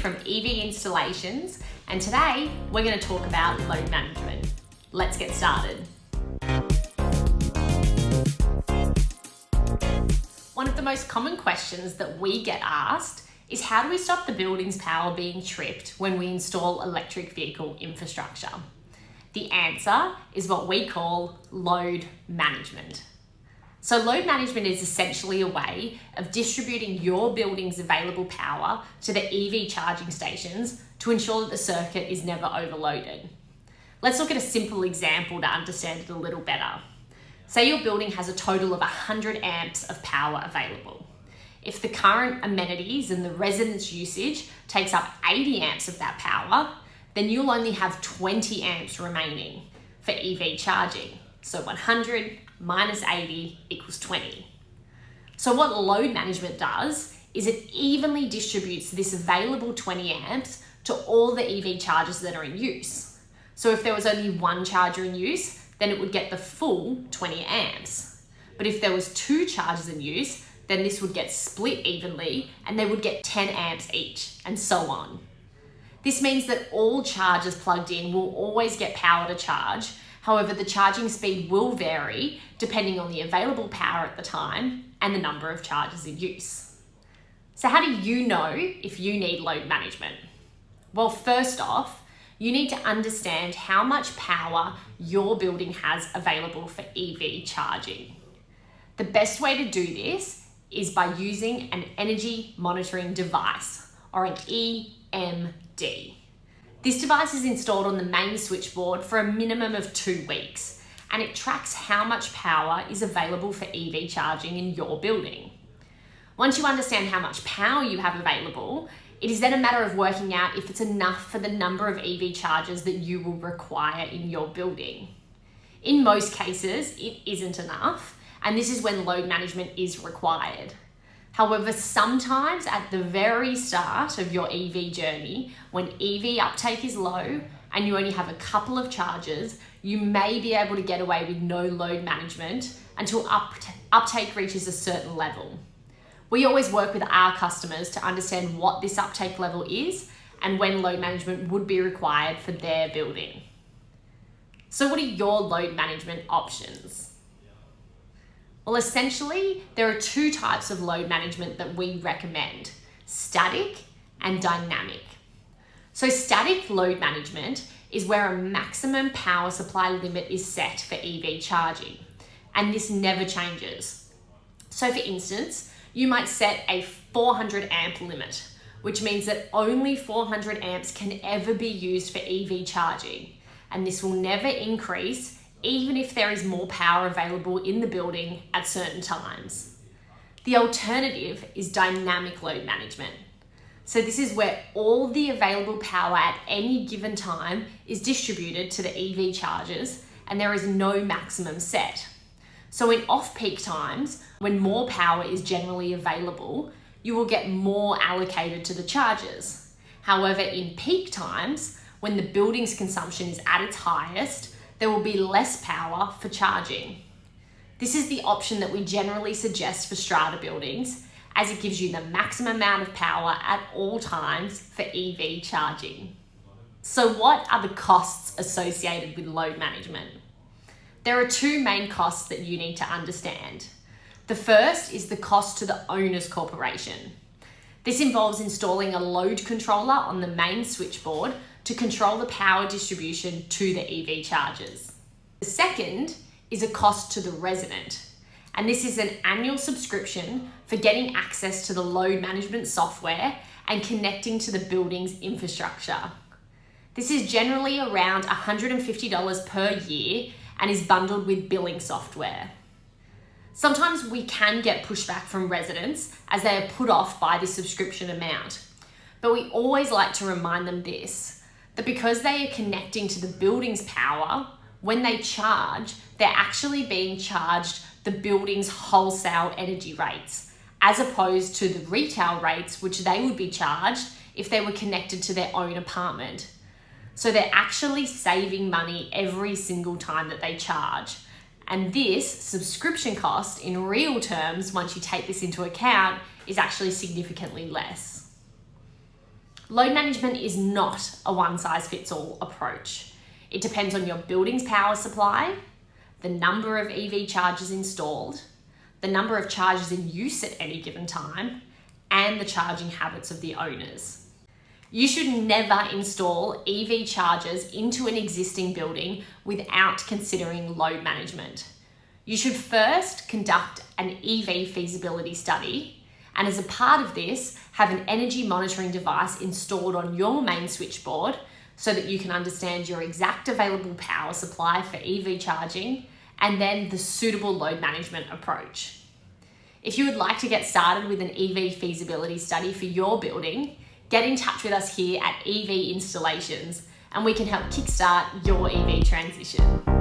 from EV Installations, and today we're going to talk about load management. Let's get started. One of the most common questions that we get asked is how do we stop the building's power being tripped when we install electric vehicle infrastructure? The answer is what we call load management. So load management is essentially a way of distributing your building's available power to the EV charging stations to ensure that the circuit is never overloaded. Let's look at a simple example to understand it a little better. Say your building has a total of 100 amps of power available. If the current amenities and the residents' usage takes up 80 amps of that power, then you'll only have 20 amps remaining for EV charging. So 100 minus 80 equals 20. So what load management does is it evenly distributes this available 20 amps to all the EV chargers that are in use. So if there was only one charger in use, then it would get the full 20 amps. But if there was two chargers in use, then this would get split evenly and they would get 10 amps each, and so on. This means that all chargers plugged in will always get power to charge. However, the charging speed will vary depending on the available power at the time and the number of chargers in use. So how do you know if you need load management? Well, first off, you need to understand how much power your building has available for EV charging. The best way to do this is by using an energy monitoring device, or an EMD. This device is installed on the main switchboard for a minimum of 2 weeks, and it tracks how much power is available for EV charging in your building. Once you understand how much power you have available, it is then a matter of working out if it's enough for the number of EV chargers that you will require in your building. In most cases, it isn't enough, and this is when load management is required. However, sometimes at the very start of your EV journey, when EV uptake is low and you only have a couple of chargers, you may be able to get away with no load management until uptake reaches a certain level. We always work with our customers to understand what this uptake level is and when load management would be required for their building. So what are your load management options? Well, essentially, there are two types of load management that we recommend: static and dynamic. So static load management is where a maximum power supply limit is set for EV charging, and this never changes. So for instance, you might set a 400 amp limit, which means that only 400 amps can ever be used for EV charging, and this will never increase even if there is more power available in the building at certain times. The alternative is dynamic load management. So this is where all the available power at any given time is distributed to the EV chargers and there is no maximum set. So in off-peak times, when more power is generally available, you will get more allocated to the chargers. However, in peak times, when the building's consumption is at its highest, there will be less power for charging. This is the option that we generally suggest for strata buildings, as it gives you the maximum amount of power at all times for EV charging. So what are the costs associated with load management? There are two main costs that you need to understand. The first is the cost to the owner's corporation. This involves installing a load controller on the main switchboard to control the power distribution to the EV chargers. The second is a cost to the resident, and this is an annual subscription for getting access to the load management software and connecting to the building's infrastructure. This is generally around $150 per year and is bundled with billing software. Sometimes we can get pushback from residents as they are put off by this subscription amount, but we always like to remind them that because they are connecting to the building's power, when they charge, they're actually being charged the building's wholesale energy rates, as opposed to the retail rates which they would be charged if they were connected to their own apartment. So they're actually saving money every single time that they charge. And this subscription cost in real terms, once you take this into account, is actually significantly less. Load management is not a one-size-fits-all approach. It depends on your building's power supply, the number of EV chargers installed, the number of chargers in use at any given time, and the charging habits of the owners. You should never install EV chargers into an existing building without considering load management. You should first conduct an EV feasibility study, and as a part of this, have an energy monitoring device installed on your main switchboard so that you can understand your exact available power supply for EV charging and then the suitable load management approach. If you would like to get started with an EV feasibility study for your building, get in touch with us here at EV Installations and we can help kickstart your EV transition.